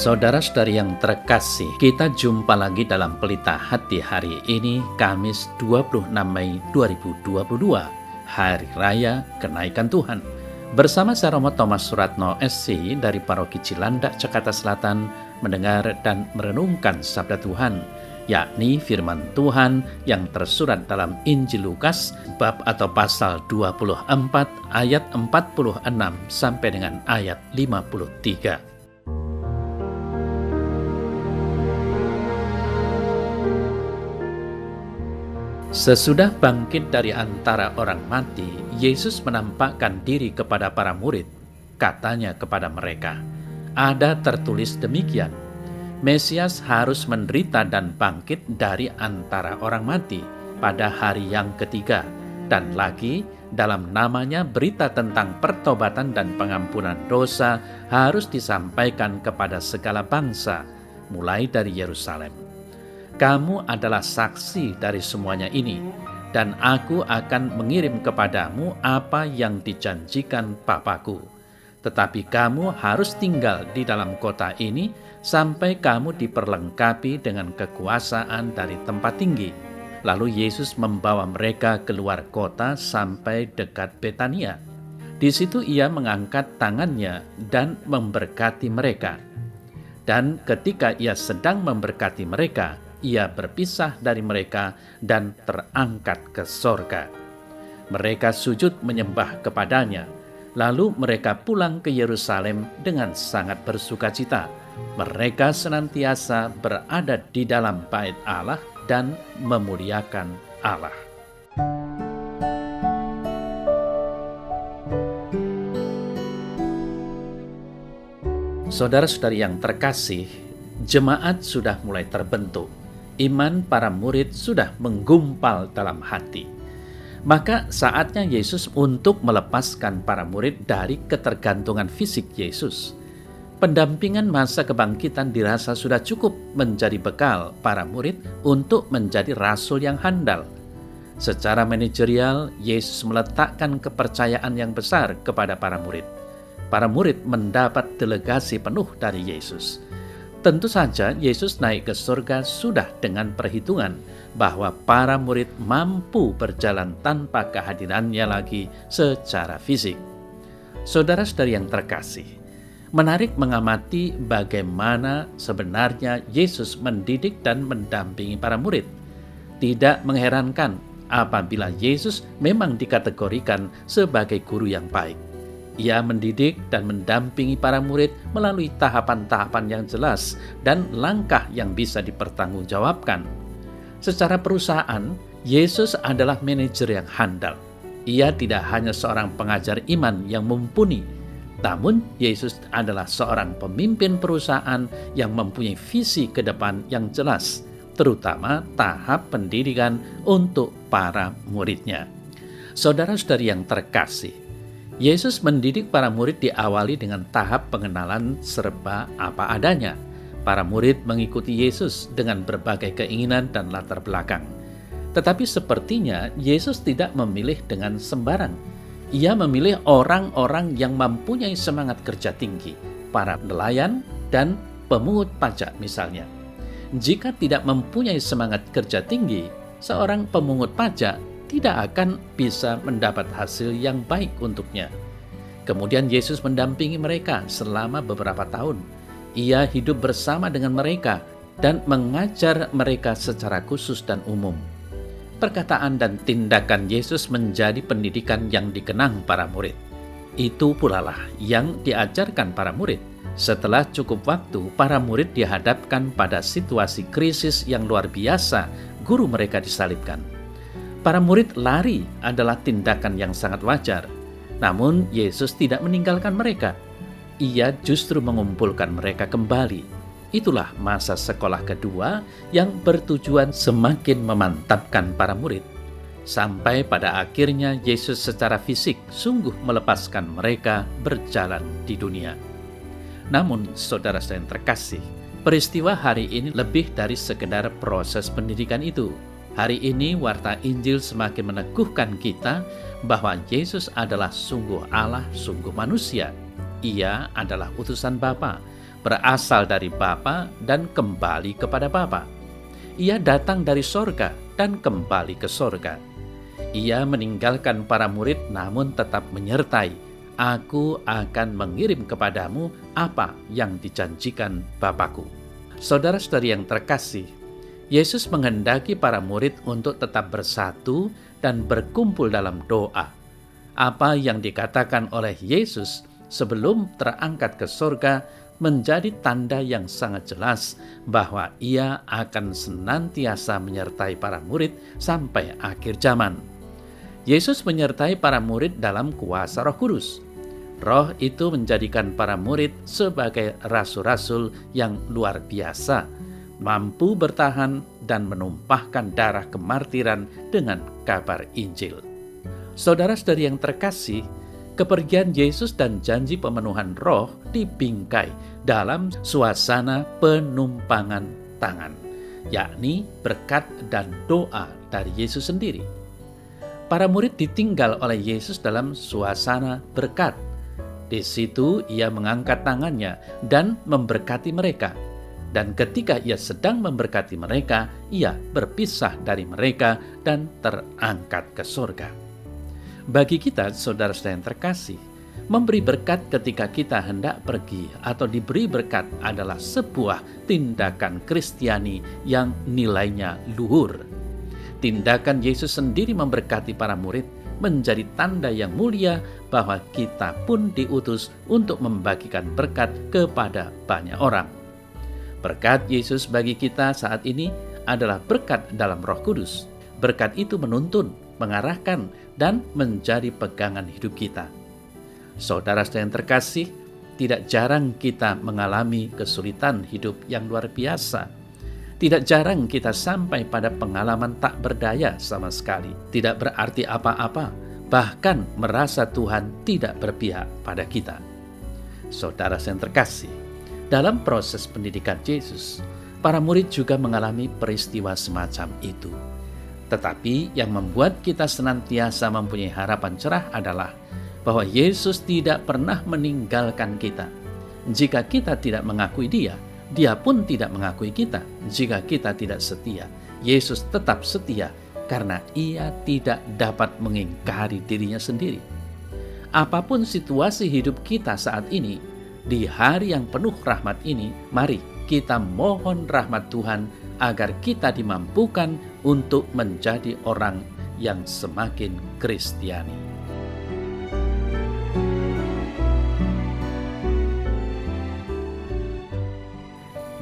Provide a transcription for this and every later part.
Saudara-saudari yang terkasih, kita jumpa lagi dalam Pelita Hati hari ini, Kamis 26 Mei 2022, Hari Raya Kenaikan Tuhan. Bersama saya Romo Thomas Suratno SC dari Paroki Cilandak, Jakarta Selatan, mendengar dan merenungkan Sabda Tuhan, yakni firman Tuhan yang tersurat dalam Injil Lukas, bab atau pasal 24, ayat 46 sampai dengan ayat 53. Sesudah bangkit dari antara orang mati, Yesus menampakkan diri kepada para murid. Katanya kepada mereka, "Ada tertulis demikian, Mesias harus menderita dan bangkit dari antara orang mati pada hari yang ketiga. Dan lagi, dalam namanya berita tentang pertobatan dan pengampunan dosa harus disampaikan kepada segala bangsa, mulai dari Yerusalem. Kamu adalah saksi dari semuanya ini, dan aku akan mengirim kepadamu apa yang dijanjikan Bapa-Ku. Tetapi kamu harus tinggal di dalam kota ini sampai kamu diperlengkapi dengan kekuasaan dari tempat tinggi." Lalu Yesus membawa mereka keluar kota sampai dekat Betania. Di situ ia mengangkat tangannya dan memberkati mereka. Dan ketika ia sedang memberkati mereka, ia berpisah dari mereka dan terangkat ke sorga. Mereka sujud menyembah kepadanya. Lalu mereka pulang ke Yerusalem dengan sangat bersukacita. Mereka senantiasa berada di dalam bait Allah dan memuliakan Allah. Saudara-saudari yang terkasih, jemaat sudah mulai terbentuk. Iman para murid sudah menggumpal dalam hati. Maka saatnya Yesus untuk melepaskan para murid dari ketergantungan fisik Yesus. Pendampingan masa kebangkitan dirasa sudah cukup menjadi bekal para murid untuk menjadi rasul yang handal. Secara manajerial, Yesus meletakkan kepercayaan yang besar kepada para murid. Para murid mendapat delegasi penuh dari Yesus. Tentu saja Yesus naik ke surga sudah dengan perhitungan bahwa para murid mampu berjalan tanpa kehadirannya lagi secara fisik. Saudara-saudari yang terkasih, menarik mengamati bagaimana sebenarnya Yesus mendidik dan mendampingi para murid. Tidak mengherankan apabila Yesus memang dikategorikan sebagai guru yang baik. Ia mendidik dan mendampingi para murid melalui tahapan-tahapan yang jelas dan langkah yang bisa dipertanggungjawabkan. Secara perusahaan, Yesus adalah manajer yang handal. Ia tidak hanya seorang pengajar iman yang mumpuni, namun Yesus adalah seorang pemimpin perusahaan yang mempunyai visi ke depan yang jelas, terutama tahap pendidikan untuk para muridnya. Saudara-saudari yang terkasih, Yesus mendidik para murid diawali dengan tahap pengenalan serba apa adanya. Para murid mengikuti Yesus dengan berbagai keinginan dan latar belakang. Tetapi sepertinya Yesus tidak memilih dengan sembarang. Ia memilih orang-orang yang mempunyai semangat kerja tinggi, para nelayan dan pemungut pajak misalnya. Jika tidak mempunyai semangat kerja tinggi, seorang pemungut pajak tidak akan bisa mendapat hasil yang baik untuknya. Kemudian Yesus mendampingi mereka selama beberapa tahun. Ia hidup bersama dengan mereka dan mengajar mereka secara khusus dan umum. Perkataan dan tindakan Yesus menjadi pendidikan yang dikenang para murid. Itu pula lah yang diajarkan para murid. Setelah cukup waktu, para murid dihadapkan pada situasi krisis yang luar biasa. Guru mereka disalibkan. Para murid lari adalah tindakan yang sangat wajar. Namun Yesus tidak meninggalkan mereka. Ia justru mengumpulkan mereka kembali. Itulah masa sekolah kedua yang bertujuan semakin memantapkan para murid. Sampai pada akhirnya Yesus secara fisik sungguh melepaskan mereka berjalan di dunia. Namun saudara-saudara yang terkasih, peristiwa hari ini lebih dari sekedar proses pendidikan itu. Hari ini warta Injil semakin meneguhkan kita bahwa Yesus adalah sungguh Allah, sungguh manusia. Ia adalah utusan Bapa, berasal dari Bapa dan kembali kepada Bapa. Ia datang dari sorga dan kembali ke sorga. Ia meninggalkan para murid namun tetap menyertai. Aku akan mengirim kepadamu apa yang dijanjikan Bapakku. Saudara-saudari yang terkasih, Yesus menghendaki para murid untuk tetap bersatu dan berkumpul dalam doa. Apa yang dikatakan oleh Yesus sebelum terangkat ke sorga menjadi tanda yang sangat jelas bahwa ia akan senantiasa menyertai para murid sampai akhir zaman. Yesus menyertai para murid dalam kuasa Roh Kudus. Roh itu menjadikan para murid sebagai rasul-rasul yang luar biasa, mampu bertahan dan menumpahkan darah kemartiran dengan kabar Injil. Saudara-saudari yang terkasih, kepergian Yesus dan janji pemenuhan Roh dibingkai dalam suasana penumpangan tangan, yakni berkat dan doa dari Yesus sendiri. Para murid ditinggal oleh Yesus dalam suasana berkat. Di situ ia mengangkat tangannya dan memberkati mereka. Dan ketika ia sedang memberkati mereka, ia berpisah dari mereka dan terangkat ke surga. Bagi kita, saudara-saudara yang terkasih, memberi berkat ketika kita hendak pergi atau diberi berkat adalah sebuah tindakan Kristiani yang nilainya luhur. Tindakan Yesus sendiri memberkati para murid menjadi tanda yang mulia bahwa kita pun diutus untuk membagikan berkat kepada banyak orang. Berkat Yesus bagi kita saat ini adalah berkat dalam Roh Kudus. Berkat itu menuntun, mengarahkan, dan menjadi pegangan hidup kita. Saudara-saudara yang terkasih, tidak jarang kita mengalami kesulitan hidup yang luar biasa. Tidak jarang kita sampai pada pengalaman tak berdaya sama sekali, tidak berarti apa-apa, bahkan merasa Tuhan tidak berpihak pada kita. Saudara yang terkasih, dalam proses pendidikan Yesus, para murid juga mengalami peristiwa semacam itu. Tetapi yang membuat kita senantiasa mempunyai harapan cerah adalah bahwa Yesus tidak pernah meninggalkan kita. Jika kita tidak mengakui Dia, Dia pun tidak mengakui kita. Jika kita tidak setia, Yesus tetap setia karena Ia tidak dapat mengingkari dirinya sendiri. Apapun situasi hidup kita saat ini, di hari yang penuh rahmat ini, mari kita mohon rahmat Tuhan agar kita dimampukan untuk menjadi orang yang semakin Kristiani.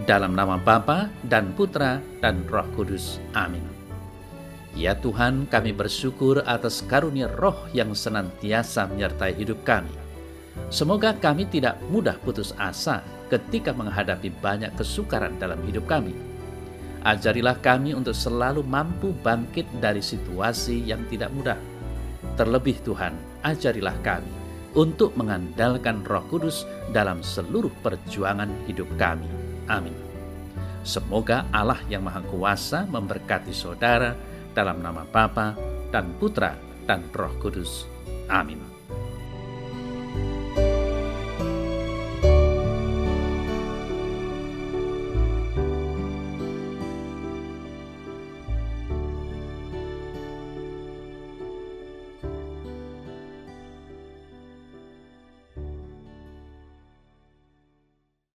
Dalam nama Bapa dan Putra dan Roh Kudus. Amin. Ya Tuhan, kami bersyukur atas karunia Roh yang senantiasa menyertai hidup kami. Semoga kami tidak mudah putus asa ketika menghadapi banyak kesukaran dalam hidup kami. Ajarilah kami untuk selalu mampu bangkit dari situasi yang tidak mudah. Terlebih Tuhan, ajarilah kami untuk mengandalkan Roh Kudus dalam seluruh perjuangan hidup kami. Amin. Semoga Allah yang Maha Kuasa memberkati saudara dalam nama Bapa dan Putra dan Roh Kudus. Amin.